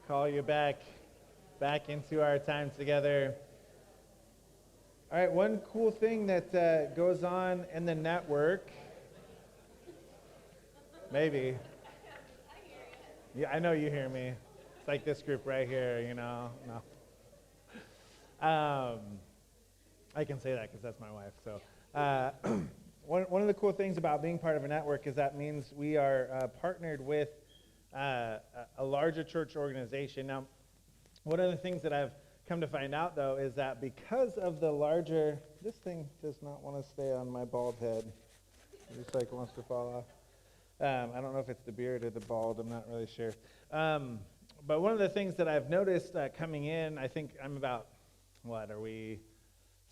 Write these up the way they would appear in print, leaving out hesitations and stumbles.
call you back into our time together. All right, one cool thing that goes on in the network, maybe. Yeah, I know you hear me. It's like this group right here, No. I can say that because that's my wife. So, one of the cool things about being part of a network is that means we are partnered with a larger church organization. Now, one of the things that I've come to find out, though, is that because of the larger, this thing does not want to stay on my bald head. It looks like it wants to fall off. I don't know if it's the beard or the bald. I'm not really sure. But one of the things that I've noticed coming in, I think I'm about, what are we,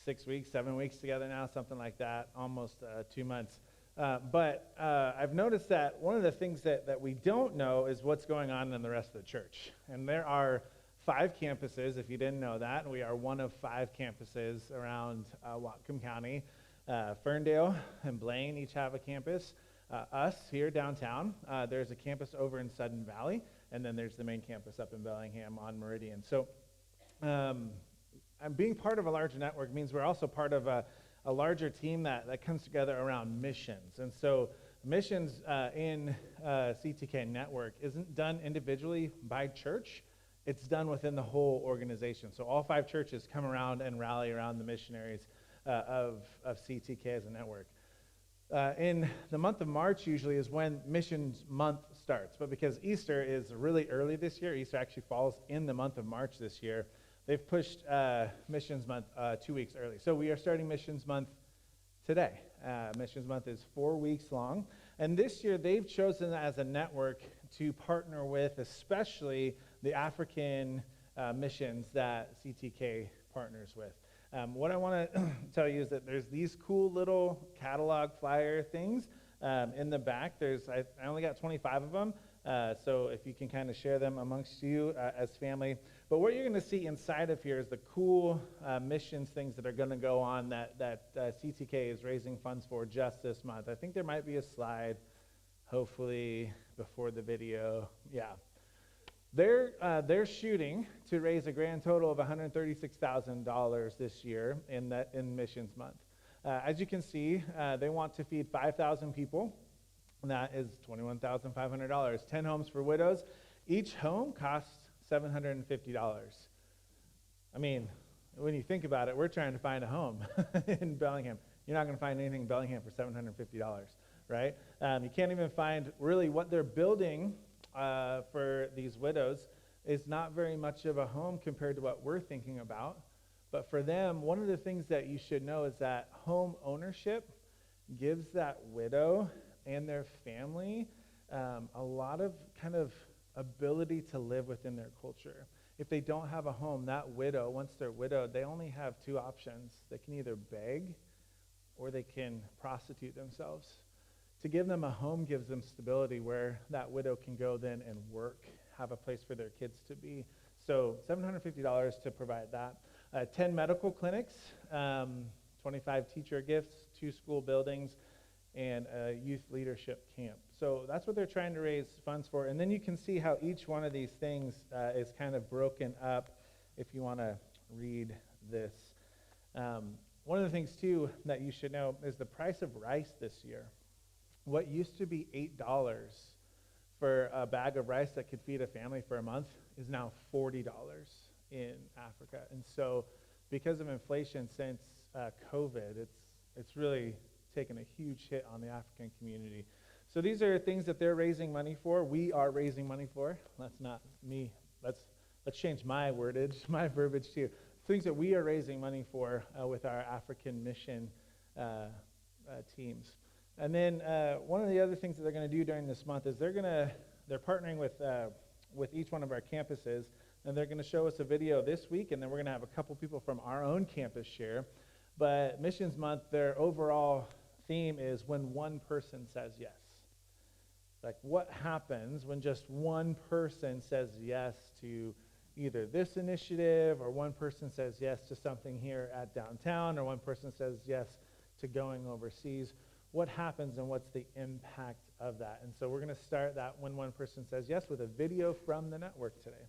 6 weeks, 7 weeks together now, something like that, almost 2 months. But I've noticed that one of the things that we don't know is what's going on in the rest of the church. And there are 5 campuses, if you didn't know that, and we are one of 5 campuses around Whatcom County. Ferndale and Blaine each have a campus. Us here downtown, there's a campus over in Sudden Valley, and then there's the main campus up in Bellingham on Meridian. So being part of a larger network means we're also part of a larger team that comes together around missions. And so missions in CTK Network isn't done individually by church. It's done within the whole organization. So all 5 churches come around and rally around the missionaries of CTK as a network. In the month of March usually is when Missions Month starts. But because Easter is really early this year, Easter actually falls in the month of March this year, they've pushed Missions Month 2 weeks early. So we are starting Missions Month today. Missions Month is 4 weeks long. And this year they've chosen as a network to partner with especially the African missions that CTK partners with. What I want to tell you is that there's these cool little catalog flyer things in the back. I only got 25 of them, so if you can kind of share them amongst you as family. But what you're going to see inside of here is the cool missions things that are going to go on that CTK is raising funds for just this month. I think there might be a slide, hopefully, before the video. Yeah. They're shooting to raise a grand total of $136,000 this year in Missions Month. As you can see, they want to feed 5,000 people, and that is $21,500. 10 homes for widows. Each home costs $750. I mean, when you think about it, we're trying to find a home in Bellingham. You're not going to find anything in Bellingham for $750, right? You can't even find really what they're building for these widows is not very much of a home compared to what we're thinking about. But for them, one of the things that you should know is that home ownership gives that widow and their family a lot of kind of ability to live within their culture. If they don't have a home, that widow, once they're widowed, they only have 2 options. They can either beg or they can prostitute themselves. To give them a home gives them stability where that widow can go then and work, have a place for their kids to be. So $750 to provide that. 10 medical clinics, 25 teacher gifts, 2 school buildings, and a youth leadership camp. So that's what they're trying to raise funds for. And then you can see how each one of these things is kind of broken up if you want to read this. One of the things, too, that you should know is the price of rice this year. What used to be $8 for a bag of rice that could feed a family for a month is now $40 in Africa. And so because of inflation since COVID, it's really taken a huge hit on the African community. So these are things that they're raising money for. We are raising money for. That's not me. Let's change my wordage, my verbiage too. Things that we are raising money for with our African mission teams. And then one of the other things that they're going to do during this month is they're partnering with each one of our campuses, and they're going to show us a video this week, and then we're going to have a couple people from our own campus share. But Missions Month, their overall theme is when one person says yes. Like, what happens when just one person says yes to either this initiative, or one person says yes to something here at downtown, or one person says yes to going overseas? What happens and what's the impact of that? And so we're going to start that when one person says yes with a video from the network today.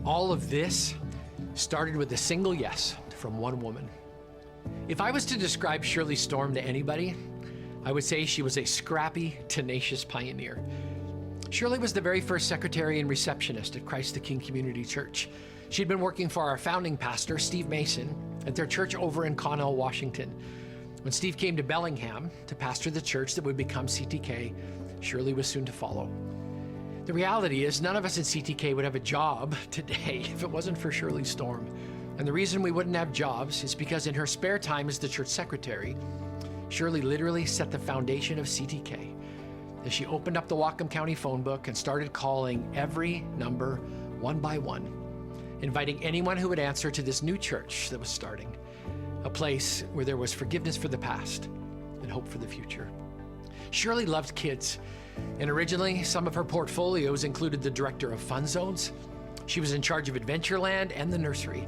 All of this started with a single yes from one woman. If I was to describe Shirley Storm to anybody, I would say she was a scrappy, tenacious pioneer. Shirley was the very first secretary and receptionist at Christ the King Community Church. She'd been working for our founding pastor, Steve Mason, at their church over in Connell, Washington. When Steve came to Bellingham to pastor the church that would become CTK, Shirley was soon to follow. The reality is none of us in CTK would have a job today if it wasn't for Shirley Storm. And the reason we wouldn't have jobs is because in her spare time as the church secretary, Shirley literally set the foundation of CTK as she opened up the Whatcom County phone book and started calling every number one by one, inviting anyone who would answer to this new church that was starting, a place where there was forgiveness for the past and hope for the future. Shirley loved kids. And originally, some of her portfolios included the director of Fun Zones. She was in charge of Adventureland and the nursery.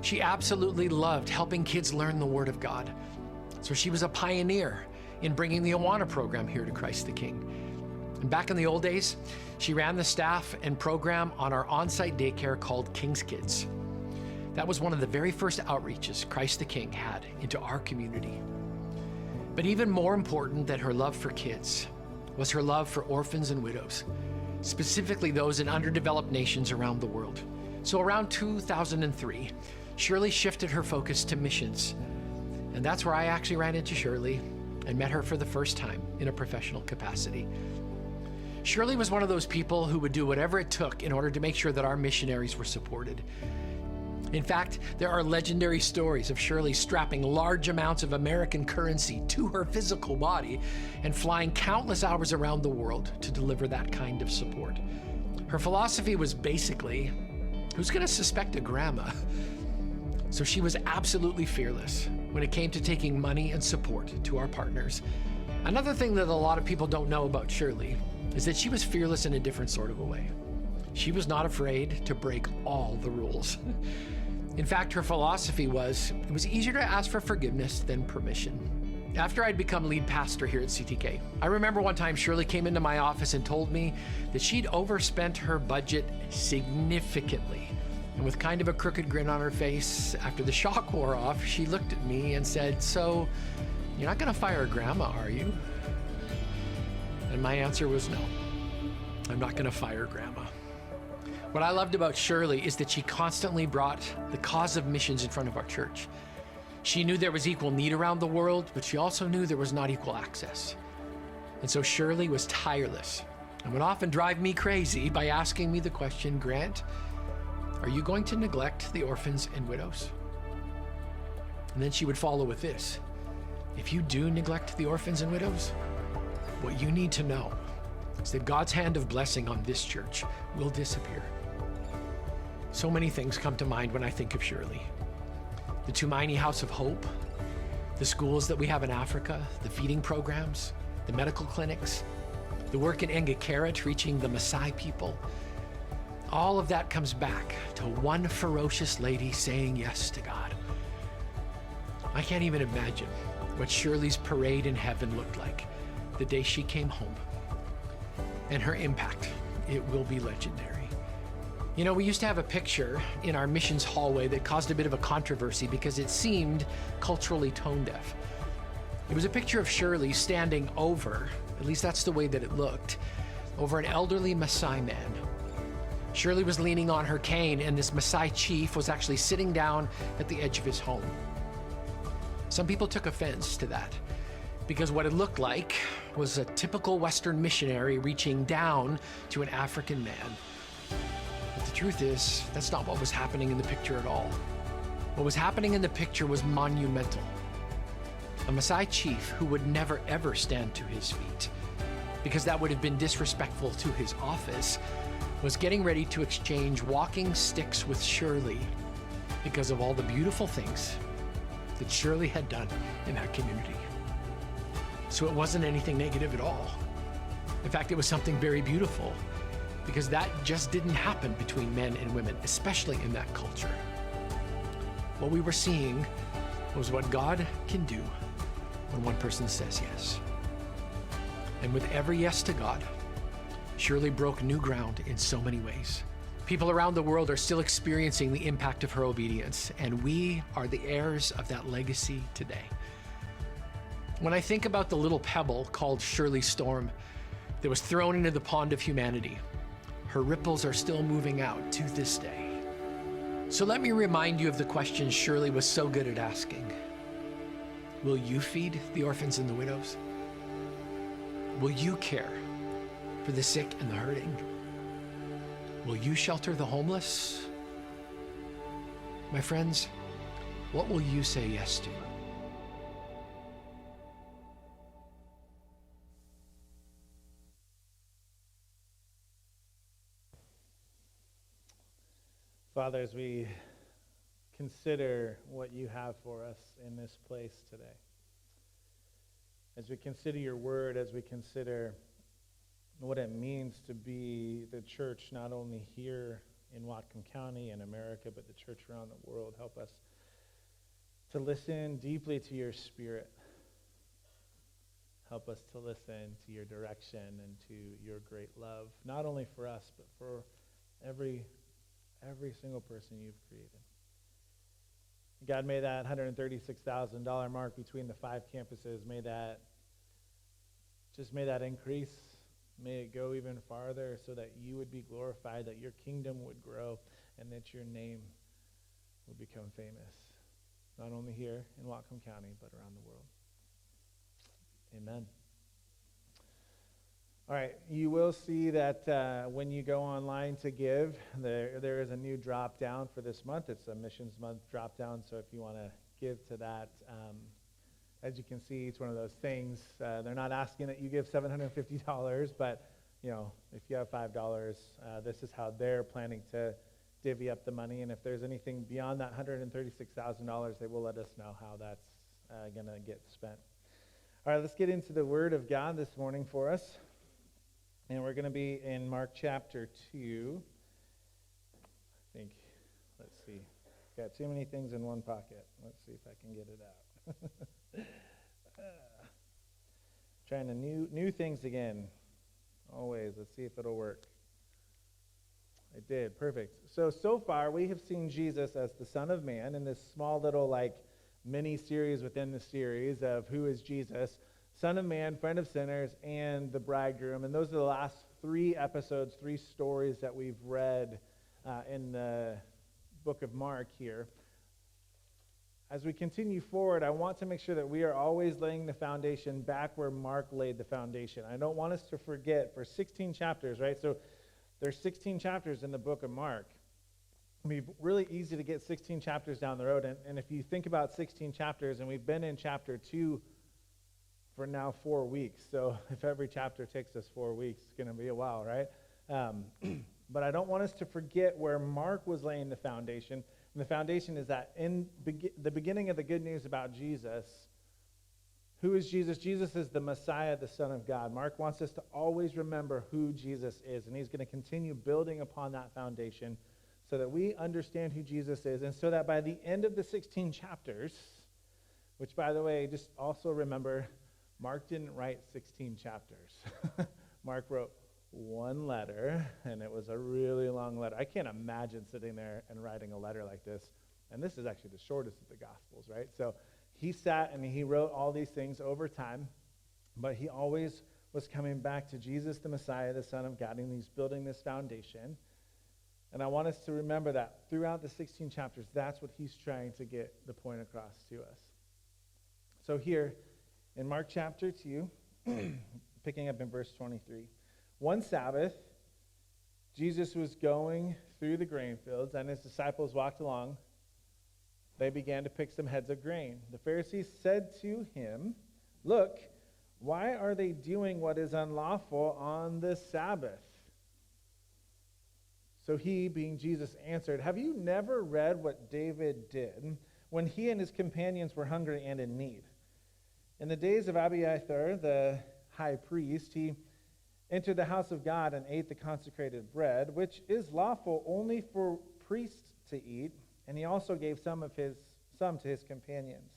She absolutely loved helping kids learn the Word of God. So she was a pioneer in bringing the Awana program here to Christ the King. And back in the old days, she ran the staff and program on our on-site daycare called King's Kids. That was one of the very first outreaches Christ the King had into our community. But even more important than her love for kids was her love for orphans and widows, specifically those in underdeveloped nations around the world. So around 2003, Shirley shifted her focus to missions. And that's where I actually ran into Shirley and met her for the first time in a professional capacity. Shirley was one of those people who would do whatever it took in order to make sure that our missionaries were supported. In fact, there are legendary stories of Shirley strapping large amounts of American currency to her physical body and flying countless hours around the world to deliver that kind of support. Her philosophy was basically, who's going to suspect a grandma? So she was absolutely fearless when it came to taking money and support to our partners. Another thing that a lot of people don't know about Shirley is that she was fearless in a different sort of a way. She was not afraid to break all the rules. In fact, her philosophy was, it was easier to ask for forgiveness than permission. After I'd become lead pastor here at CTK, I remember one time Shirley came into my office and told me that she'd overspent her budget significantly. And with kind of a crooked grin on her face, after the shock wore off, she looked at me and said, "So, you're not gonna fire Grandma, are you?" And my answer was no. I'm not gonna fire Grandma. What I loved about Shirley is that she constantly brought the cause of missions in front of our church. She knew there was equal need around the world, but she also knew there was not equal access. And so Shirley was tireless and would often drive me crazy by asking me the question, "Grant, are you going to neglect the orphans and widows?" And then she would follow with this: "If you do neglect the orphans and widows, what you need to know is that God's hand of blessing on this church will disappear." So many things come to mind when I think of Shirley. The Tumaini House of Hope, the schools that we have in Africa, the feeding programs, the medical clinics, the work in Engekeret reaching the Maasai people. All of that comes back to one ferocious lady saying yes to God. I can't even imagine what Shirley's parade in heaven looked like the day she came home. And her impact, it will be legendary. You know, we used to have a picture in our missions hallway that caused a bit of a controversy because it seemed culturally tone deaf. It was a picture of Shirley standing over, at least that's the way that it looked, over an elderly Maasai man. Shirley was leaning on her cane, and this Maasai chief was actually sitting down at the edge of his home. Some people took offense to that because what it looked like was a typical Western missionary reaching down to an African man. But the truth is, that's not what was happening in the picture at all. What was happening in the picture was monumental. a Maasai chief who would never ever stand to his feet, because that would have been disrespectful to his office, was getting ready to exchange walking sticks with Shirley because of all the beautiful things that Shirley had done in that community. So it wasn't anything negative at all. In fact, it was something very beautiful, because that just didn't happen between men and women, especially in that culture. What we were seeing was what God can do when one person says yes. And with every yes to God, Shirley broke new ground in so many ways. People around the world are still experiencing the impact of her obedience, and we are the heirs of that legacy today. When I think about the little pebble called Shirley Storm that was thrown into the pond of humanity, her ripples are still moving out to this day. So let me remind you of the question Shirley was so good at asking. Will you feed the orphans and the widows? Will you care for the sick and the hurting? Will you shelter the homeless? My friends, what will you say yes to? Father, as we consider what you have for us in this place today, as we consider your word, as we consider what it means to be the church, not only here in Whatcom County and America, but the church around the world, help us to listen deeply to your Spirit. Help us to listen to your direction and to your great love, not only for us, but for every single person you've created. God, may that $136,000 mark between the 5 campuses, may that increase. May it go even farther so that you would be glorified, that your kingdom would grow, and that your name would become famous, not only here in Whatcom County, but around the world. Amen. All right, you will see that when you go online to give, there is a new drop down for this month. It's a Missions Month drop down, so if you want to give to that, as you can see, it's one of those things. They're not asking that you give $750, but if you have $5, this is how they're planning to divvy up the money. And if there's anything beyond that $136,000, they will let us know how that's going to get spent. All right, let's get into the Word of God this morning for us. And we're going to be in Mark chapter 2. I think, let's see. Got too many things in one pocket. Let's see if I can get it out. Trying to new things again. Always. Let's see if it'll work. It did. Perfect. So far, we have seen Jesus as the Son of Man in this small little mini-series within the series of who is Jesus. Son of Man, friend of sinners, and the bridegroom. And those are the last 3 episodes, 3 stories that we've read in the book of Mark here. As we continue forward, I want to make sure that we are always laying the foundation back where Mark laid the foundation. I don't want us to forget, for 16 chapters, right? So there's 16 chapters in the book of Mark. It'd be really easy to get 16 chapters down the road. And if you think about 16 chapters, and we've been in chapter 2 for now 4 weeks. So if every chapter takes us 4 weeks, it's going to be a while, right? But I don't want us to forget where Mark was laying the foundation. And the foundation is that in the beginning of the good news about Jesus, who is Jesus? Jesus is the Messiah, the Son of God. Mark wants us to always remember who Jesus is, and he's going to continue building upon that foundation so that we understand who Jesus is, and so that by the end of the 16 chapters, which, by the way, just also remember, Mark didn't write 16 chapters. Mark wrote 1 letter, and it was a really long letter. I can't imagine sitting there and writing a letter like this. And this is actually the shortest of the Gospels, right? So he sat and he wrote all these things over time, but he always was coming back to Jesus, the Messiah, the Son of God, and he's building this foundation. And I want us to remember that throughout the 16 chapters, that's what he's trying to get the point across to us. So here, in Mark chapter 2, picking up in verse 23, one Sabbath, Jesus was going through the grain fields, and his disciples walked along they began to pick some heads of grain. The Pharisees said to him, "Look, why are they doing what is unlawful on the Sabbath?" So he, being Jesus, answered, "Have you never read what David did when he and his companions were hungry and in need? In the days of Abiathar, the high priest, he entered the house of God and ate the consecrated bread, which is lawful only for priests to eat, and he also gave some to his companions.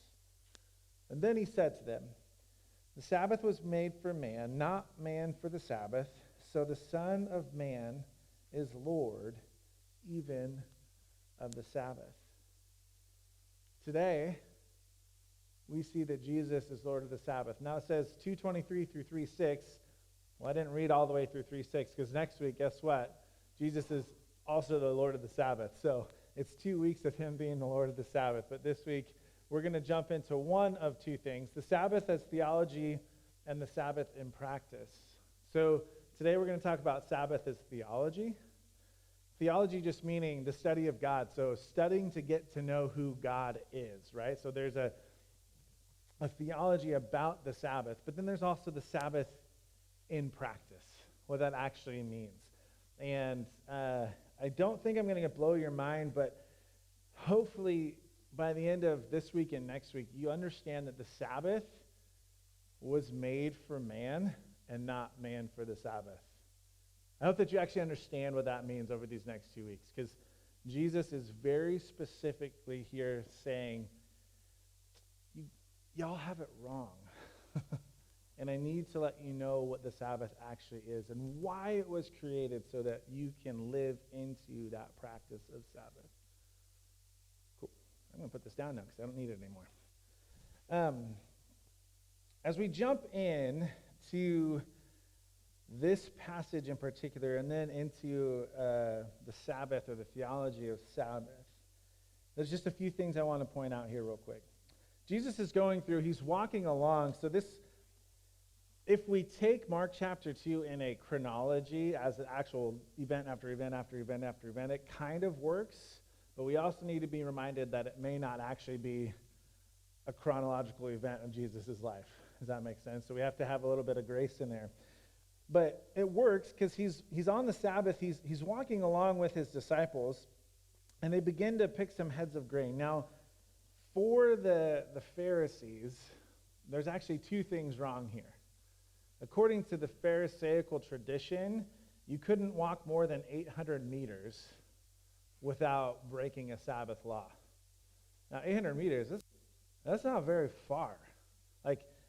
And then he said to them, the Sabbath was made for man, not man for the Sabbath, so the Son of Man is Lord even of the Sabbath." Today, we see that Jesus is Lord of the Sabbath. Now it says 2:23 through 3:6. Well, I didn't read all the way through 3:6 because next week, guess what? Jesus is also the Lord of the Sabbath. So it's 2 weeks of him being the Lord of the Sabbath. But this week, we're going to jump into one of two things: the Sabbath as theology and the Sabbath in practice. So today we're going to talk about Sabbath as theology. Theology just meaning the study of God. So studying to get to know who God is, right? So there's a theology about the Sabbath, but then there's also the Sabbath in practice, what that actually means. And I don't think I'm going to blow your mind, but hopefully by the end of this week and next week, you understand that the Sabbath was made for man and not man for the Sabbath. I hope that you actually understand what that means over these next 2 weeks, because Jesus is very specifically here saying, y'all have it wrong. And I need to let you know what the Sabbath actually is and why it was created so that you can live into that practice of Sabbath. Cool. I'm going to put this down now because I don't need it anymore. As we jump in to this passage in particular and then into the Sabbath or the theology of Sabbath, there's just a few things I want to point out here real quick. Jesus is going through, he's walking along, so this, if we take Mark chapter 2 in a chronology as an actual event after event after event after event, it kind of works, but we also need to be reminded that it may not actually be a chronological event of Jesus' life. Does that make sense? So we have to have a little bit of grace in there. But it works because he's on the Sabbath, he's walking along with his disciples, and they begin to pick some heads of grain. Now, for the Pharisees, there's actually two things wrong here. According to the Pharisaical tradition, you couldn't walk more than 800 meters without breaking a Sabbath law. Now, 800 meters, that's not very far.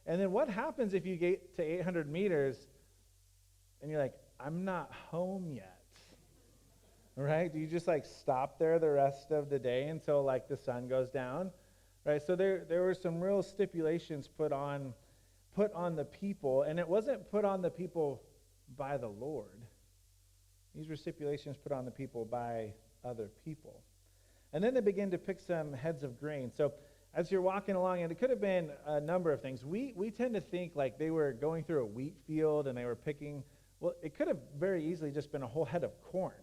And then what happens if you get to 800 meters and you're like, I'm not home yet? Right? Do you just stop there the rest of the day until the sun goes down? Right? So there were some real stipulations put on the people, and it wasn't put on the people by the Lord. These were stipulations put on the people by other people. And then they begin to pick some heads of grain. So as you're walking along, and it could have been a number of things. We tend to think they were going through a wheat field and they were picking, well, it could have very easily just been a whole head of corn.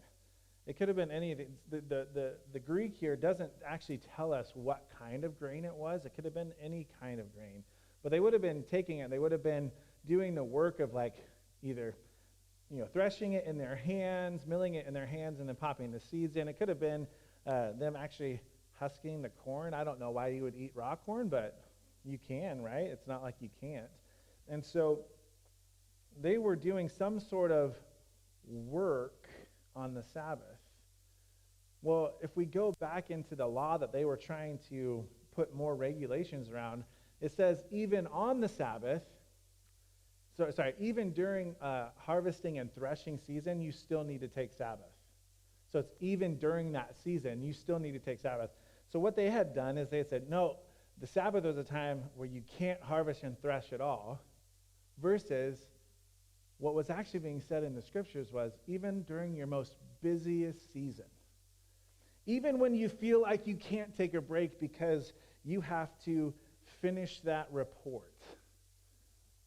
It could have been any of the Greek here doesn't actually tell us what kind of grain it was. It could have been any kind of grain. But they would have been taking it, they would have been doing the work of either threshing it in their hands, milling it in their hands, and then popping the seeds in. It could have been them actually husking the corn. I don't know why you would eat raw corn, but you can, right? It's not like you can't. And so they were doing some sort of work on the Sabbath. Well, if we go back into the law that they were trying to put more regulations around, it says even on the Sabbath, even during harvesting and threshing season, you still need to take Sabbath. So it's even during that season, you still need to take Sabbath. So what they had done is they said, no, the Sabbath was a time where you can't harvest and thresh at all, versus what was actually being said in the scriptures was even during your most busiest season, even when you feel like you can't take a break because you have to finish that report,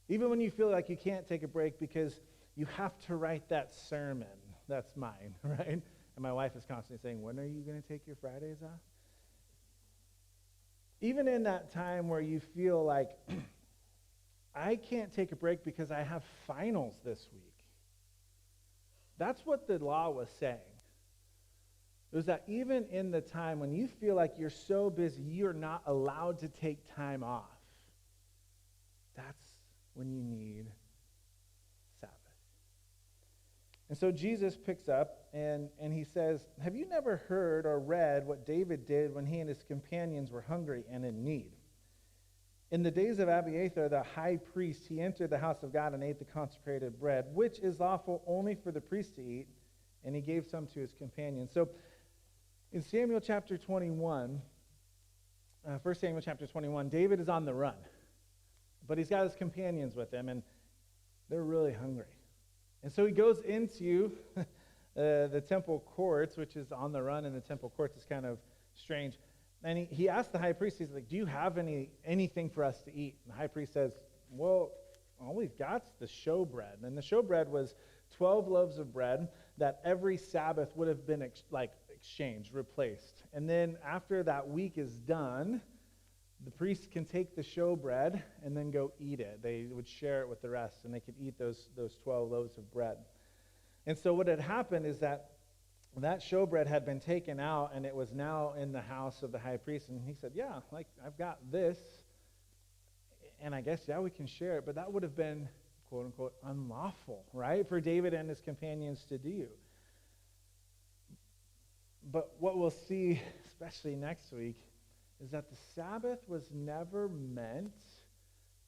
even when you feel like you can't take a break because you have to write that sermon, that's mine, right? And my wife is constantly saying, when are you going to take your Fridays off? Even in that time where you feel like, I can't take a break because I have finals this week. That's what the law was saying. It was that even in the time when you feel like you're so busy, you're not allowed to take time off. That's when you need Sabbath. And so Jesus picks up and he says, have you never heard or read what David did when he and his companions were hungry and in need? In the days of Abiathar, the high priest, he entered the house of God and ate the consecrated bread, which is lawful only for the priest to eat, and he gave some to his companions. So in Samuel chapter 21, 1 Samuel chapter 21, David is on the run, but he's got his companions with him, and they're really hungry. And so he goes into the temple courts, which is on the run in the temple courts. It's kind of strange. And he asked the high priest, he's like, do you have anything for us to eat? And the high priest says, well, all we've got's the showbread. And the showbread was 12 loaves of bread that every Sabbath would have been exchanged, replaced. And then after that week is done, the priest can take the showbread and then go eat it. They would share it with the rest, and they could eat those 12 loaves of bread. And so what had happened is that showbread had been taken out, and it was now in the house of the high priest. And he said, yeah, like, I've got this, and I guess, yeah, we can share it. But that would have been, quote unquote, unlawful, right, for David and his companions to do. But what we'll see, especially next week, is that the Sabbath was never meant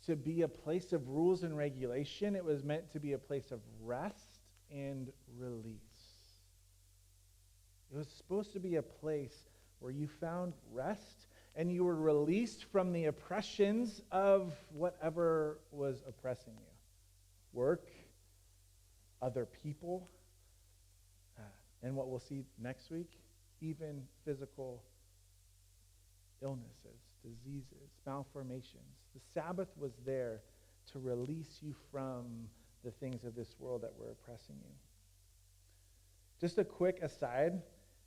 to be a place of rules and regulation. It was meant to be a place of rest and release. It was supposed to be a place where you found rest and you were released from the oppressions of whatever was oppressing you. Work, other people, and what we'll see next week, even physical illnesses, diseases, malformations. The Sabbath was there to release you from the things of this world that were oppressing you. Just a quick aside,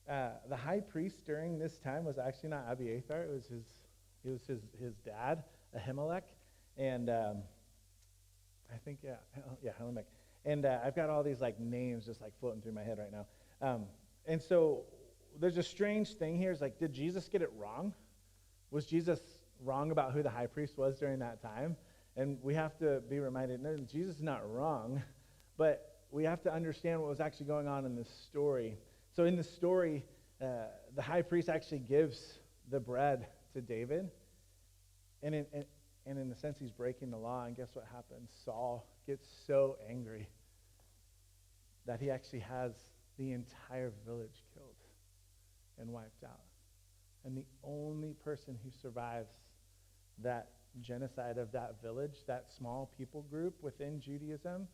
the high priest during this time was actually not Abiathar. It was his dad, Ahimelech, and I think Ahimelech. And I've got all these like names just like floating through my head right now. And so there's a strange thing here. It's like, did Jesus get it wrong? Was Jesus wrong about who the high priest was during that time? And we have to be reminded, no, Jesus is not wrong, but we have to understand what was actually going on in this story. So in the story, the high priest actually gives the bread to David, and in a sense, he's breaking the law. And guess what happens? Saul gets so angry that he actually has the entire village killed and wiped out. And the only person who survives that genocide of that village, that small people group within Judaism,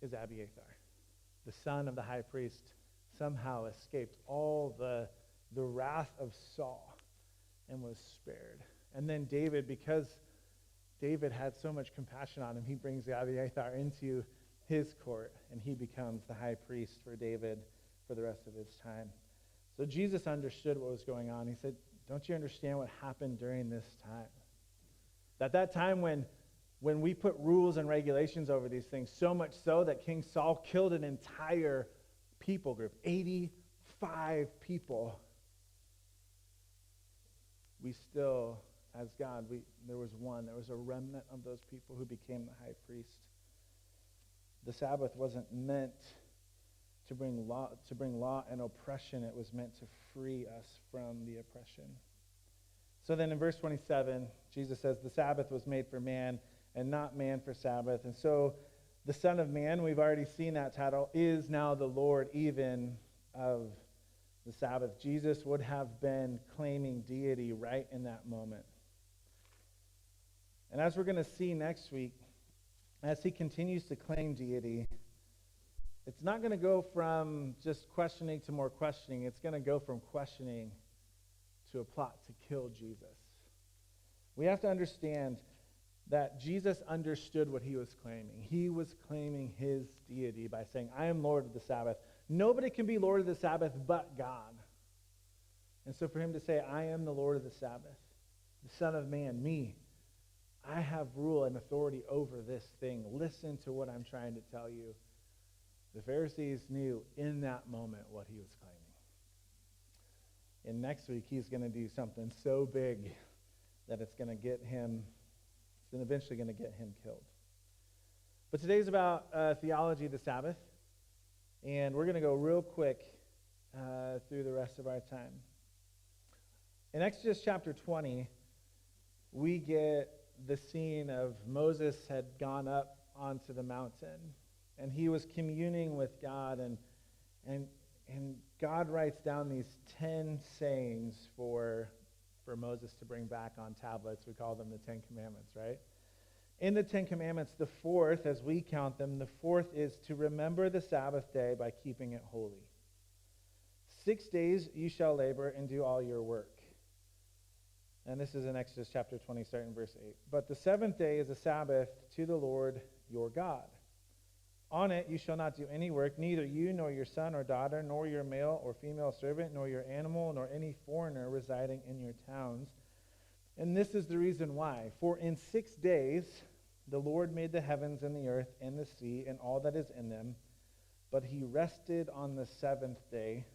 is Abiathar. The son of the high priest somehow escaped all the wrath of Saul and was spared. And then David, because David had so much compassion on him, he brings Abiathar into his court, and he becomes the high priest for David for the rest of his time. So Jesus understood what was going on. He said, don't you understand what happened during this time? That time when we put rules and regulations over these things, so much so that King Saul killed an entire people group, 85 people. We still, as God, there was a remnant of those people who became the high priest. The Sabbath wasn't meant to bring law and oppression. It was meant to free us from the oppression. So then in verse 27, Jesus says, the Sabbath was made for man and not man for Sabbath. And so the Son of Man, we've already seen that title, is now the Lord even of the Sabbath. Jesus would have been claiming deity right in that moment. And as we're going to see next week, as he continues to claim deity, it's not going to go from just questioning to more questioning. It's going to go from questioning to a plot to kill Jesus. We have to understand that Jesus understood what he was claiming. He was claiming his deity by saying, I am Lord of the Sabbath. Nobody can be Lord of the Sabbath but God. And so for him to say, I am the Lord of the Sabbath, the Son of Man, me, I have rule and authority over this thing. Listen to what I'm trying to tell you. The Pharisees knew in that moment what he was claiming. And next week, he's going to do something so big that it's going to get him, it's eventually going to get him killed. But today's about theology of the Sabbath. And we're going to go real quick through the rest of our time. In Exodus chapter 20, we get the scene of Moses had gone up onto the mountain, and he was communing with God, and God writes down these 10 sayings for Moses to bring back on tablets. We call them the 10 Commandments, right? In the 10 Commandments, the fourth, as we count them, the fourth is to remember the Sabbath day by keeping it holy. 6 days you shall labor and do all your work. And this is in Exodus chapter 20, starting verse 8. But the seventh day is a Sabbath to the Lord your God. On it you shall not do any work, neither you nor your son or daughter, nor your male or female servant, nor your animal, nor any foreigner residing in your towns. And this is the reason why. For in 6 days the Lord made the heavens and the earth and the sea and all that is in them, but he rested on the seventh day.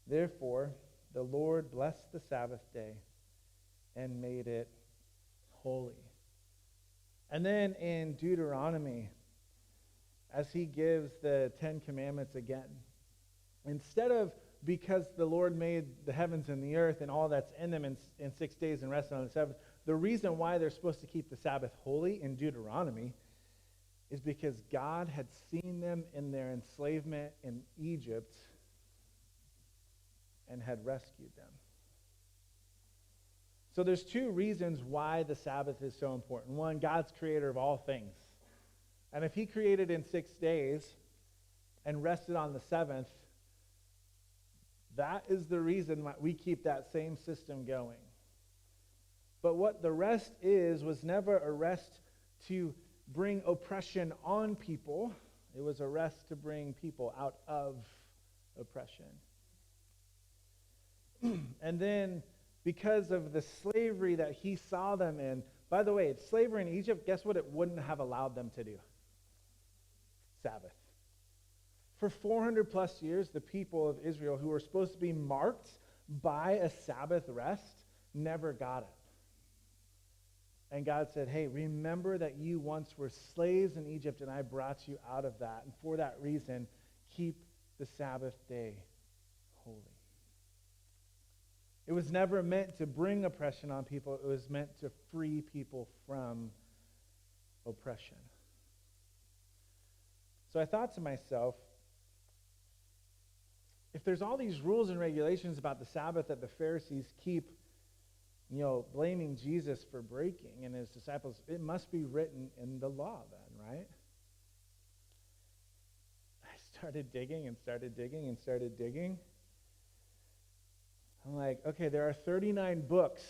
Therefore the Lord blessed the Sabbath day and made it holy. And then in Deuteronomy, as he gives the 10 Commandments again, instead of because the Lord made the heavens and the earth and all that's in them in 6 days and rested on the seventh, the reason why they're supposed to keep the Sabbath holy in Deuteronomy is because God had seen them in their enslavement in Egypt and had rescued them. So there's two reasons why the Sabbath is so important. One, God's creator of all things. And if he created in 6 days and rested on the seventh, that is the reason why we keep that same system going. But what the rest was never a rest to bring oppression on people. It was a rest to bring people out of oppression. And then, because of the slavery that he saw them in, by the way, slavery in Egypt, guess what it wouldn't have allowed them to do? Sabbath. For 400 plus years, the people of Israel, who were supposed to be marked by a Sabbath rest, never got it. And God said, hey, remember that you once were slaves in Egypt and I brought you out of that. And for that reason, keep the Sabbath day holy. It was never meant to bring oppression on people. It was meant to free people from oppression. So I thought to myself, if there's all these rules and regulations about the Sabbath that the Pharisees keep, blaming Jesus for breaking and his disciples, it must be written in the law then, right? I started digging and started digging and started digging. I'm like, okay, there are 39 books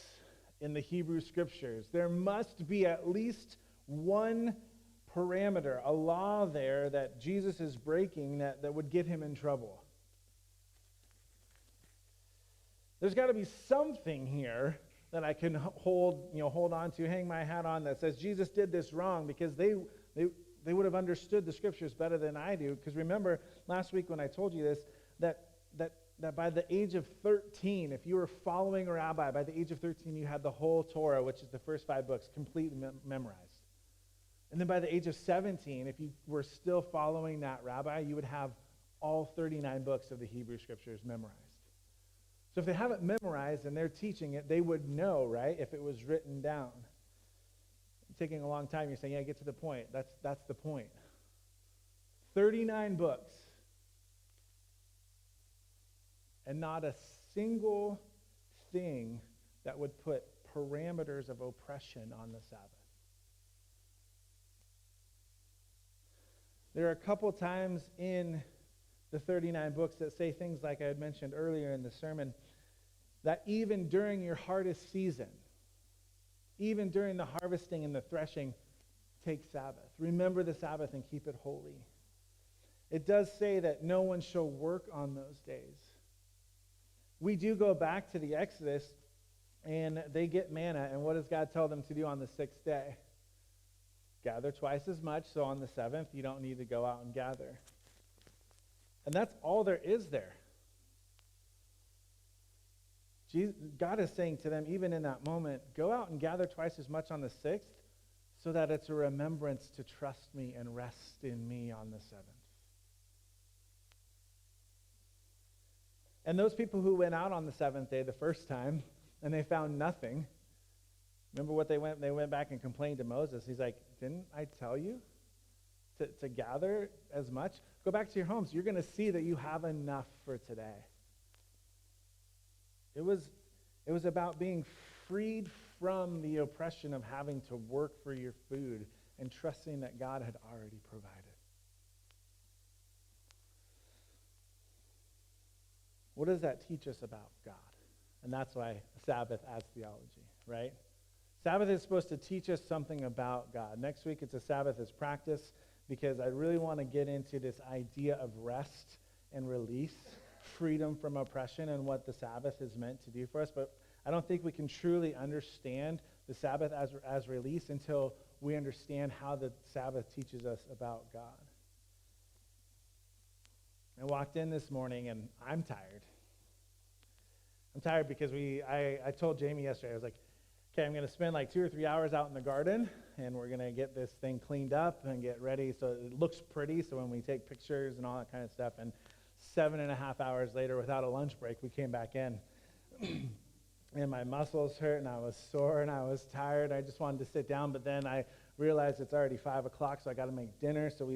in the Hebrew Scriptures. There must be at least one parameter, a law there that Jesus is breaking that would get him in trouble. There's got to be something here that I can hold on to, hang my hat on, that says Jesus did this wrong, because they would have understood the Scriptures better than I do. Because remember last week when I told you this, that by the age of 13, if you were following a rabbi, by the age of 13 you had the whole Torah, which is the first 5 books, completely memorized. And then by the age of 17, if you were still following that rabbi, you would have all 39 books of the Hebrew Scriptures memorized. So if they haven't memorized and they're teaching it, they would know, right, if it was written down. Taking a long time, you're saying, yeah, get to the point. That's the point. 39 books. And not a single thing that would put parameters of oppression on the Sabbath. There are a couple times in the 39 books that say things like I had mentioned earlier in the sermon, that even during your hardest season, even during the harvesting and the threshing, take Sabbath. Remember the Sabbath and keep it holy. It does say that no one shall work on those days. We do go back to the Exodus, and they get manna. And what does God tell them to do on the sixth day? Gather twice as much, so on the seventh, you don't need to go out and gather. And that's all there is there. God is saying to them, even in that moment, go out and gather twice as much on the sixth, so that it's a remembrance to trust me and rest in me on the seventh. And those people who went out on the seventh day the first time, and they found nothing, remember what they went? They went back and complained to Moses. He's like, didn't I tell you to gather as much? Go back to your homes. You're going to see that you have enough for today. It was about being freed from the oppression of having to work for your food and trusting that God had already provided. What does that teach us about God? And that's why Sabbath adds theology, right? Sabbath is supposed to teach us something about God. Next week, it's a Sabbath as practice, because I really want to get into this idea of rest and release, freedom from oppression, and what the Sabbath is meant to do for us. But I don't think we can truly understand the Sabbath as release until we understand how the Sabbath teaches us about God. I walked in this morning, and I'm tired. I'm tired because I told Jamie yesterday, I was like, okay, I'm going to spend like 2 or 3 hours out in the garden, and we're going to get this thing cleaned up and get ready so it looks pretty, so when we take pictures and all that kind of stuff. And 7.5 hours later, without a lunch break, we came back in. And my muscles hurt, and I was sore, and I was tired. I just wanted to sit down, but then I realized it's already 5 o'clock, so I got to make dinner. So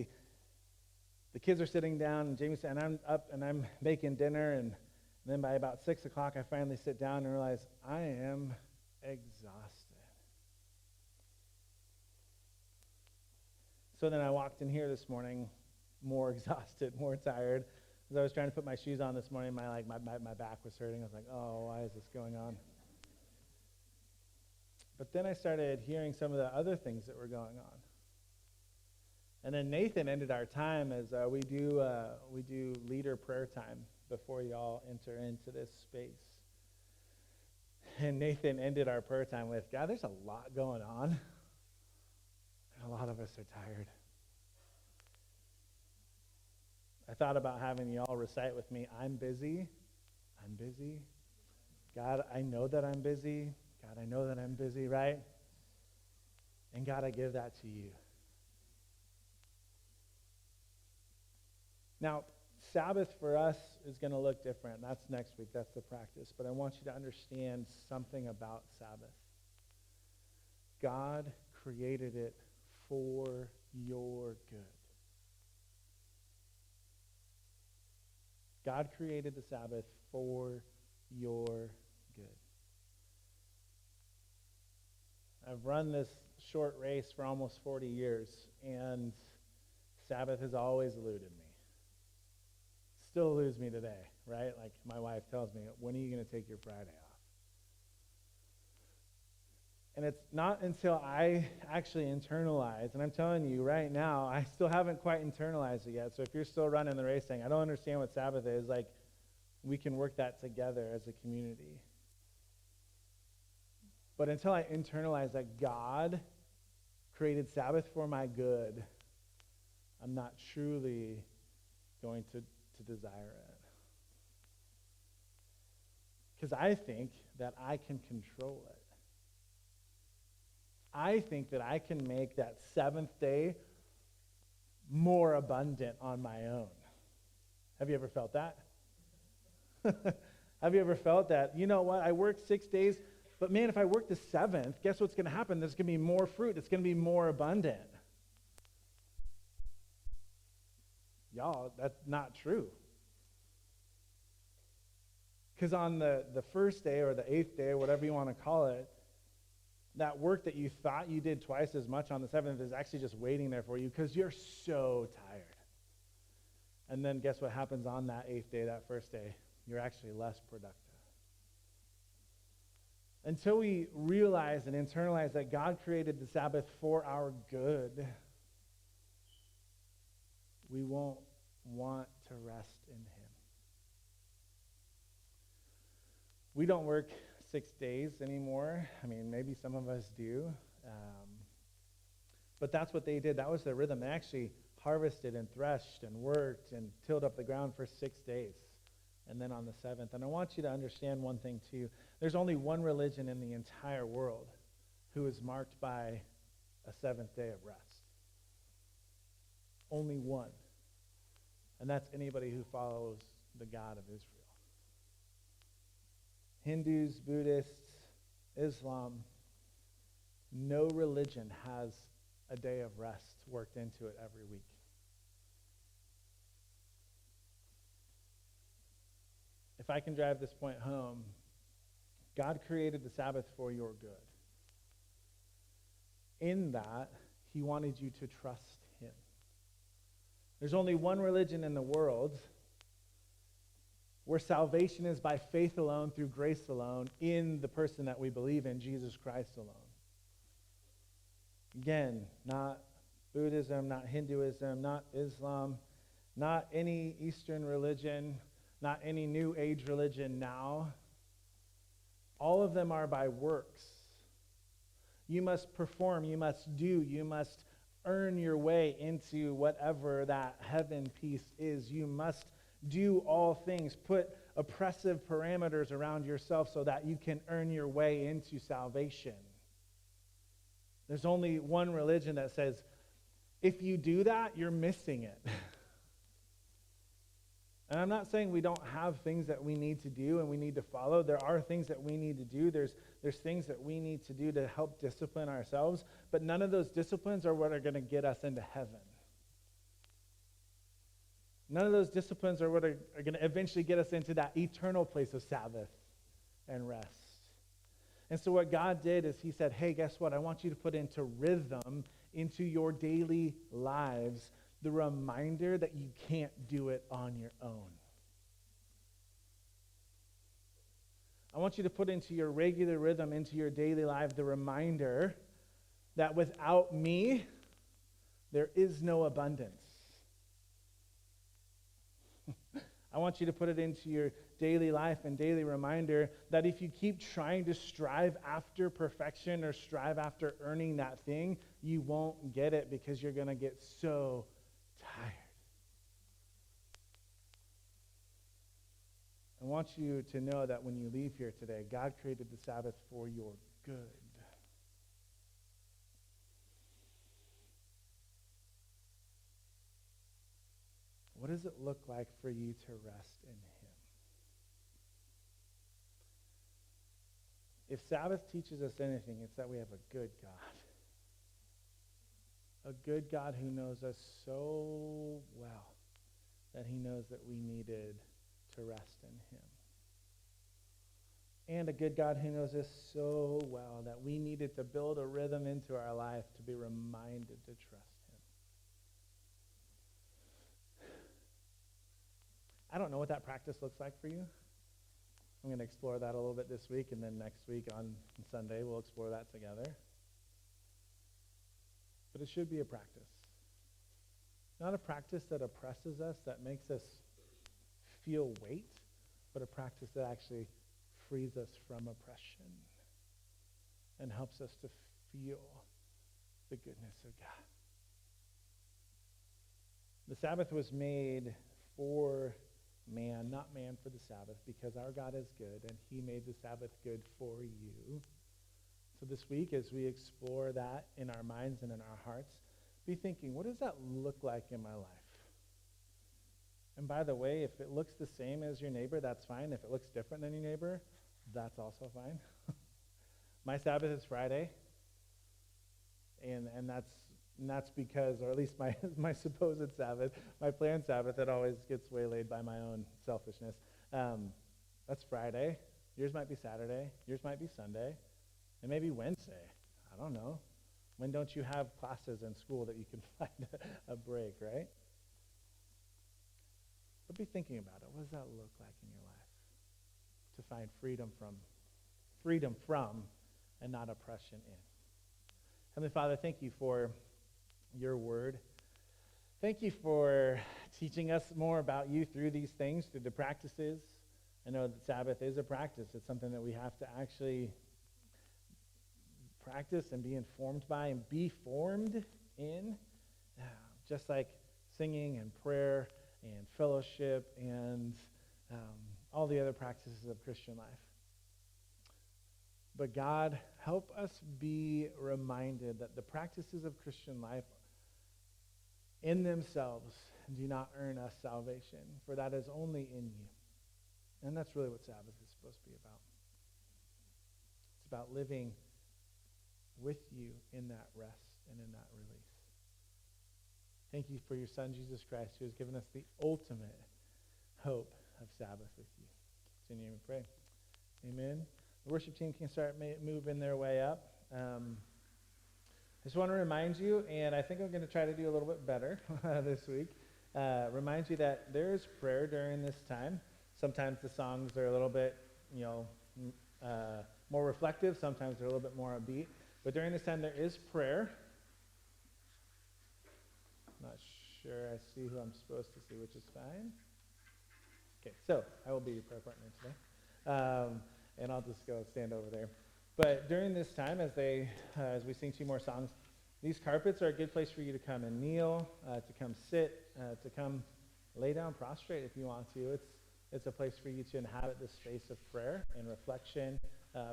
the kids are sitting down, and Jamie said, and I'm up, and I'm making dinner, and then by about 6 o'clock, I finally sit down and realize I am exhausted. So then I walked in here this morning more exhausted, more tired. As I was trying to put my shoes on this morning, my back was hurting. I was like, oh, why is this going on? But then I started hearing some of the other things that were going on. And then Nathan ended our time as we do leader prayer time before y'all enter into this space. And Nathan ended our prayer time with, God, there's a lot going on, and a lot of us are tired. I thought about having y'all recite with me, I'm busy. God, I know that I'm busy. God, I know that I'm busy, right? And God, I give that to you. Now, Sabbath for us is going to look different. That's next week. That's the practice. But I want you to understand something about Sabbath. God created it for your good. God created the Sabbath for your good. I've run this short race for almost 40 years, and Sabbath has always eluded me. Still eludes me today, right? Like my wife tells me, when are you going to take your Friday off? And it's not until I actually internalize, and I'm telling you right now, I still haven't quite internalized it yet. So if you're still running the race saying, I don't understand what Sabbath is, like, we can work that together as a community. But until I internalize that God created Sabbath for my good, I'm not truly going to desire it. Because I think that I can control it. I think that I can make that seventh day more abundant on my own. Have you ever felt that? Have you ever felt that? You know what? I worked 6 days, but man, if I work the seventh, guess what's going to happen? There's going to be more fruit. It's going to be more abundant. Y'all, that's not true. Because on the first day or the eighth day, or whatever you want to call it, that work that you thought you did twice as much on the seventh is actually just waiting there for you because you're so tired. And then guess what happens on that eighth day, that first day? You're actually less productive. Until we realize and internalize that God created the Sabbath for our good, we won't want to rest in him. We don't work 6 days anymore. I mean, maybe some of us do. But that's what they did. That was their rhythm. They actually harvested and threshed and worked and tilled up the ground for 6 days. And then on the seventh. And I want you to understand one thing too. There's only one religion in the entire world who is marked by a seventh day of rest. Only one. And that's anybody who follows the God of Israel. Hindus, Buddhists, Islam, no religion has a day of rest worked into it every week. If I can drive this point home, God created the Sabbath for your good. In that, he wanted you to trust him. There's only one religion in the world where salvation is by faith alone, through grace alone, in the person that we believe in, Jesus Christ alone. Again, not Buddhism, not Hinduism, not Islam, not any Eastern religion, not any New Age religion now. All of them are by works. You must perform, you must do, you must earn your way into whatever that heaven peace is. You must do all things. Put oppressive parameters around yourself so that you can earn your way into salvation. There's only one religion that says, if you do that, you're missing it. And I'm not saying we don't have things that we need to do and we need to follow. There are things that we need to do. There's things that we need to do to help discipline ourselves. But none of those disciplines are what are going to get us into heaven. None of those disciplines are what are going to eventually get us into that eternal place of Sabbath and rest. And so what God did is he said, hey, guess what? I want you to put into rhythm, into your daily lives, the reminder that you can't do it on your own. I want you to put into your regular rhythm, into your daily life, the reminder that without me, there is no abundance. I want you to put it into your daily life and daily reminder that if you keep trying to strive after perfection or strive after earning that thing, you won't get it because you're going to get so tired. I want you to know that when you leave here today, God created the Sabbath for your good. What does it look like for you to rest in him? If Sabbath teaches us anything, it's that we have a good God. A good God who knows us so well that he knows that we needed to rest in him. And a good God who knows us so well that we needed to build a rhythm into our life to be reminded to trust him. I don't know what that practice looks like for you. I'm going to explore that a little bit this week, and then next week on Sunday we'll explore that together. But it should be a practice. Not a practice that oppresses us, that makes us feel weight, but a practice that actually frees us from oppression and helps us to feel the goodness of God. The Sabbath was made for man, not man for the Sabbath, because our God is good and he made the Sabbath good for you. So this week, as we explore that in our minds and in our hearts, be thinking, what does that look like in my life? And by the way, if it looks the same as your neighbor, that's fine. If it looks different than your neighbor, that's also fine. My Sabbath is Friday, and that's because, or at least my supposed Sabbath, my planned Sabbath, it always gets waylaid by my own selfishness. That's Friday. Yours might be Saturday. Yours might be Sunday. And maybe Wednesday. I don't know. When don't you have classes in school that you can find a break, right? But be thinking about it. What does that look like in your life? To find freedom from, and not oppression in. Heavenly Father, thank you for your word. Thank you for teaching us more about you through these things, through the practices I know that Sabbath is a practice. It's something that we have to actually practice and be informed by and be formed in, just like singing and prayer and fellowship and all the other practices of Christian life. But God, help us be reminded that the practices of Christian life in themselves do not earn us salvation, for that is only in you. And that's really what Sabbath is supposed to be about. It's about living with you in that rest and in that release. Thank you for your Son, Jesus Christ, who has given us the ultimate hope of Sabbath with you. It's in your name we pray. Amen. The worship team can start moving their way up. I just want to remind you, and I think I'm going to try to do a little bit better this week, remind you that there is prayer during this time. Sometimes the songs are a little bit, more reflective. Sometimes they're a little bit more upbeat. But during this time, there is prayer. Not sure I see who I'm supposed to see, which is fine. Okay, so I will be your prayer partner today. And I'll just go stand over there. But during this time, as we sing 2 more songs, these carpets are a good place for you to come and kneel, to come sit, to come lay down prostrate if you want to. It's a place for you to inhabit this space of prayer and reflection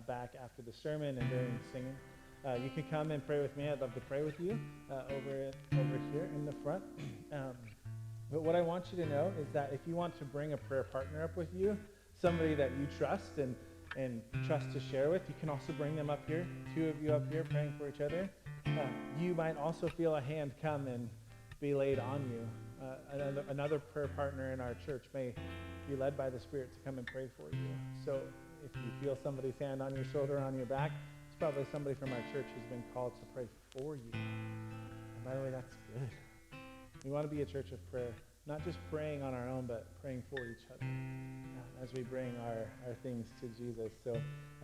back after the sermon and during singing. You can come and pray with me. I'd love to pray with you over here in the front. But what I want you to know is that if you want to bring a prayer partner up with you, somebody that you trust and trust to share with, you can also bring them up here, 2 of you up here praying for each other. You might also feel a hand come and be laid on you. Another prayer partner in our church may be led by the Spirit to come and pray for you. So if you feel somebody's hand on your shoulder, on your back, it's probably somebody from our church who's been called to pray for you. And by the way, that's good. We want to be a church of prayer, not just praying on our own, but praying for each other as we bring our things to Jesus. So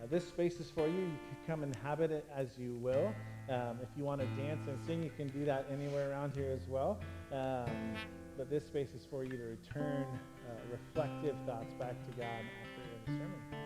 this space is for you. You can come inhabit it as you will. If you want to dance and sing, you can do that anywhere around here as well. But this space is for you to return reflective thoughts back to God after the sermon.